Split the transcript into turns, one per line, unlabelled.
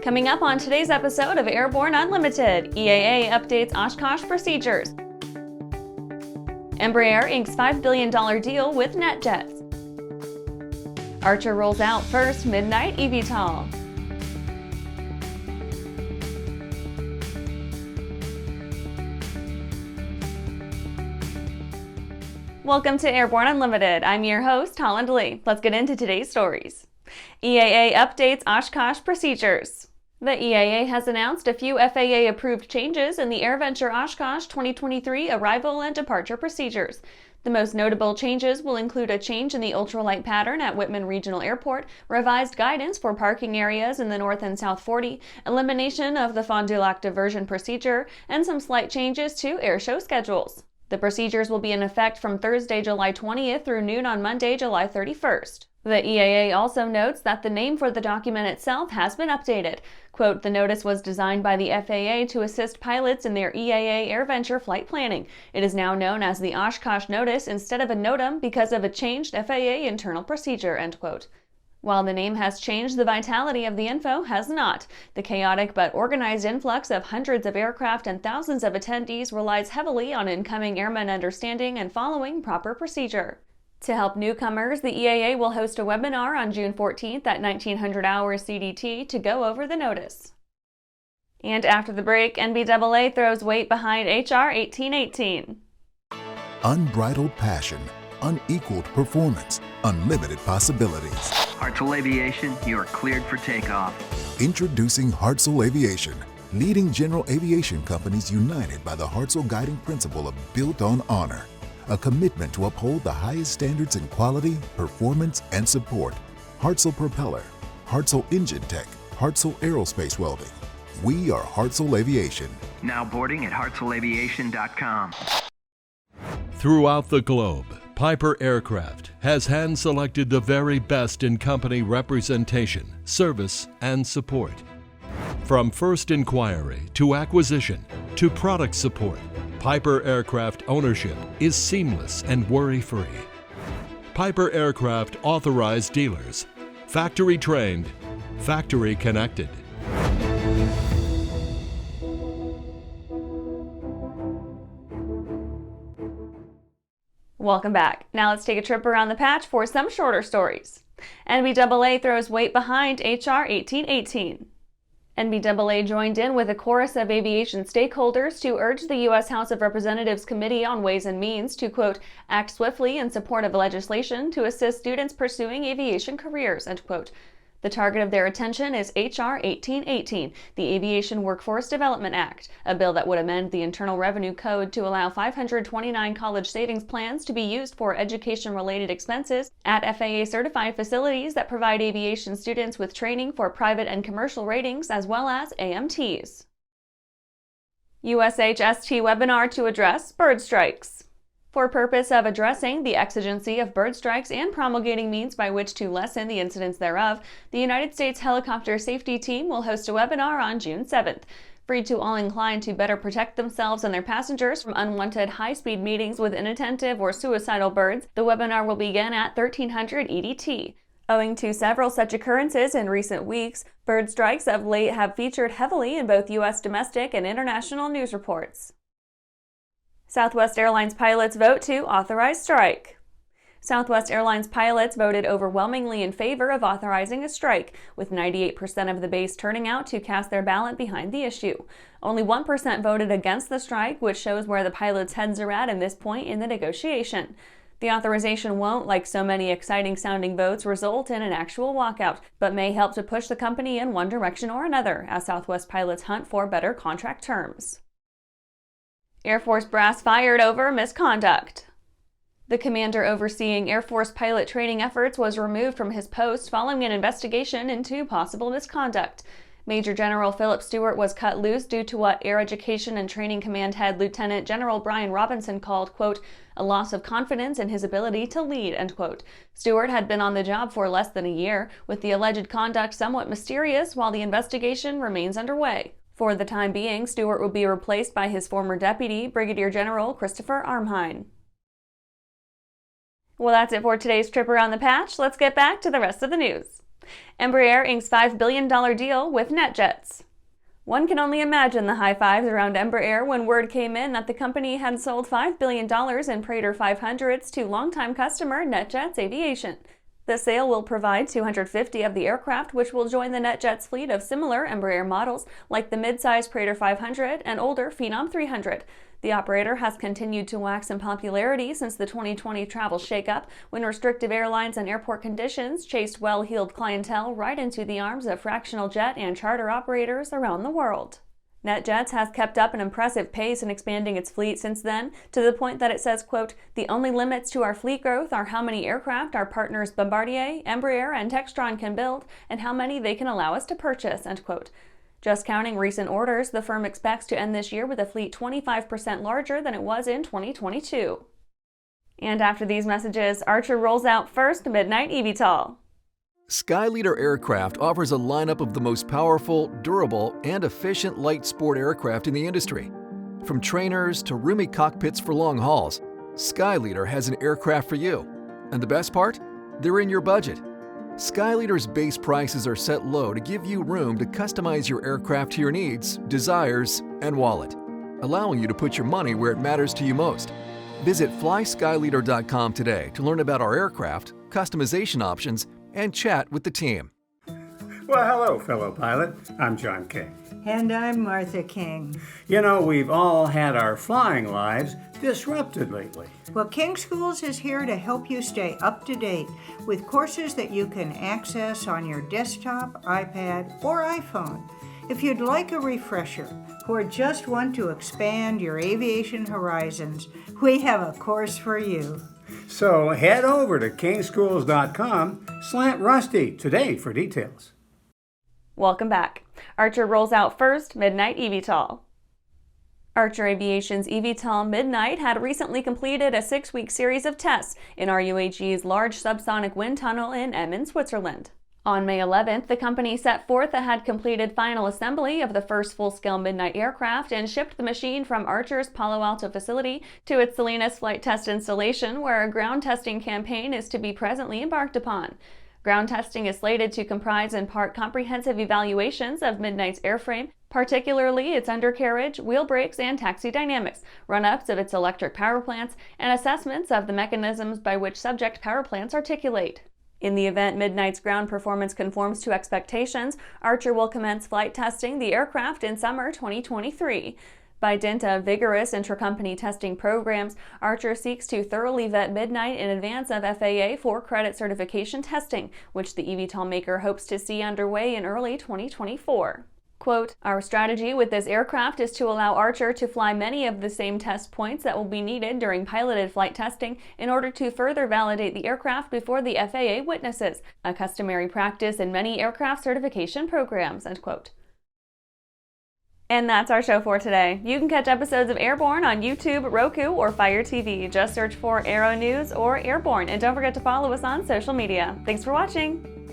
Coming up on today's episode of Airborne-Unlimited, EAA updates Oshkosh procedures. Embraer inks $5 billion deal with NetJets. Archer rolls out first midnight eVTOL. Welcome to Airborne Unlimited. I'm your host, Holland Lee. Let's get into today's stories. EAA updates Oshkosh procedures. The EAA has announced a few FAA-approved changes in the AirVenture Oshkosh 2023 arrival and departure procedures. The most notable changes will include a change in the ultralight pattern at Wittman Regional Airport, revised guidance for parking areas in the North and South 40, elimination of the Fond du Lac diversion procedure, and some slight changes to air show schedules. The procedures will be in effect from Thursday, July 20th through noon on Monday, July 31st. The EAA also notes that the name for the document itself has been updated. Quote, the notice was designed by the FAA to assist pilots in their EAA AirVenture flight planning. It is now known as the Oshkosh Notice instead of a NOTAM because of a changed FAA internal procedure, end quote. While the name has changed, the vitality of the info has not. The chaotic but organized influx of hundreds of aircraft and thousands of attendees relies heavily on incoming airmen understanding and following proper procedure. To help newcomers, the EAA will host a webinar on June 14th at 1900 hours CDT to go over the notice. And after the break, NBAA throws weight behind HR 1818.
Unbridled passion, unequaled performance, unlimited possibilities.
Hartzell Aviation, you are cleared for takeoff.
Introducing Hartzell Aviation, leading general aviation companies united by the Hartzell guiding principle of built on honor. A commitment to uphold the highest standards in quality, performance, and support. Hartzell Propeller, Hartzell Engine Tech, Hartzell Aerospace Welding. We are Hartzell Aviation.
Now boarding at hartzellaviation.com.
Throughout the globe, Piper Aircraft has hand-selected the very best in company representation, service, and support. From first inquiry to acquisition to product support, Piper Aircraft ownership is seamless and worry-free. Piper Aircraft authorized dealers, factory trained, factory connected.
Welcome back. Now let's take a trip around the patch for some shorter stories. NBAA throws weight behind HR 1818. NBAA joined in with a chorus of aviation stakeholders to urge the U.S. House of Representatives Committee on Ways and Means to, quote, act swiftly in support of legislation to assist students pursuing aviation careers, end quote. The target of their attention is HR 1818, the Aviation Workforce Development Act, a bill that would amend the Internal Revenue Code to allow 529 college savings plans to be used for education-related expenses at FAA-certified facilities that provide aviation students with training for private and commercial ratings as well as AMTs. USHST webinar to address bird strikes. For purpose of addressing the exigency of bird strikes and promulgating means by which to lessen the incidence thereof, the United States Helicopter Safety Team will host a webinar on June 7th. Free to all inclined to better protect themselves and their passengers from unwanted high-speed meetings with inattentive or suicidal birds, the webinar will begin at 1300 EDT. Owing to several such occurrences in recent weeks, bird strikes of late have featured heavily in both U.S. domestic and international news reports. Southwest Airlines pilots vote to authorize strike. Southwest Airlines pilots voted overwhelmingly in favor of authorizing a strike, with 98% of the base turning out to cast their ballot behind the issue. Only 1% voted against the strike, which shows where the pilots' heads are at this point in the negotiation. The authorization won't, like so many exciting-sounding votes, result in an actual walkout, but may help to push the company in one direction or another as Southwest pilots hunt for better contract terms. Air Force brass fired over misconduct. The commander overseeing Air Force pilot training efforts was removed from his post following an investigation into possible misconduct. Major General Philip Stewart was cut loose due to what Air Education and Training Command Head Lieutenant General Brian Robinson called, quote, a loss of confidence in his ability to lead, end quote. Stewart had been on the job for less than a year, with the alleged conduct somewhat mysterious while the investigation remains underway. For the time being, Stewart will be replaced by his former deputy, Brigadier General Christopher Armheim. Well, that's it for today's trip around the patch. Let's get back to the rest of the news. Embraer inks $5 billion deal with NetJets. One can only imagine the high fives around Embraer when word came in that the company had sold $5 billion in Praetor 500s to longtime customer NetJets Aviation. The sale will provide 250 of the aircraft, which will join the NetJets fleet of similar Embraer models like the midsize Praetor 500 and older Phenom 300. The operator has continued to wax in popularity since the 2020 travel shakeup, when restrictive airlines and airport conditions chased well-heeled clientele right into the arms of fractional jet and charter operators around the world. NetJets has kept up an impressive pace in expanding its fleet since then, to the point that it says, quote, "The only limits to our fleet growth are how many aircraft our partners Bombardier, Embraer, and Textron can build, and how many they can allow us to purchase," end quote. Just counting recent orders, the firm expects to end this year with a fleet 25% larger than it was in 2022. And after these messages, Archer rolls out first midnight eVTOL.
Skyleader Aircraft offers a lineup of the most powerful, durable, and efficient light sport aircraft in the industry. From trainers to roomy cockpits for long hauls, Skyleader has an aircraft for you. And the best part? They're in your budget. Skyleader's base prices are set low to give you room to customize your aircraft to your needs, desires, and wallet, allowing you to put your money where it matters to you most. Visit flyskyleader.com today to learn about our aircraft, customization options, and chat with the team.
Well, hello, fellow pilot. I'm John King.
And I'm Martha King.
You know, we've all had our flying lives disrupted lately.
Well, King Schools is here to help you stay up to date with courses that you can access on your desktop, iPad, or iPhone. If you'd like a refresher or just want to expand your aviation horizons, we have a course for you.
So head over to kingschools.com/Rusty today for details.
Welcome back. Archer rolls out first midnight eVTOL. Archer Aviation's eVTOL Midnight had recently completed a 6-week series of tests in RUAG's large subsonic wind tunnel in Emmen, Switzerland. On May 11th, the company set forth it had completed final assembly of the first full-scale Midnight aircraft and shipped the machine from Archer's Palo Alto facility to its Salinas flight test installation, where a ground testing campaign is to be presently embarked upon. Ground testing is slated to comprise in part comprehensive evaluations of Midnight's airframe, particularly its undercarriage, wheel brakes, and taxi dynamics, run-ups of its electric power plants, and assessments of the mechanisms by which subject power plants articulate. In the event Midnight's ground performance conforms to expectations, Archer will commence flight testing the aircraft in summer 2023. By dint of vigorous intra-company testing programs, Archer seeks to thoroughly vet Midnight in advance of FAA for-credit certification testing, which the eVTOL maker hopes to see underway in early 2024. Quote, "Our strategy with this aircraft is to allow Archer to fly many of the same test points that will be needed during piloted flight testing in order to further validate the aircraft before the FAA witnesses, a customary practice in many aircraft certification programs," end quote. And that's our show for today. You can catch episodes of Airborne on YouTube, Roku, or Fire TV. Just search for Aero-News or Airborne, and don't forget to follow us on social media. Thanks for watching!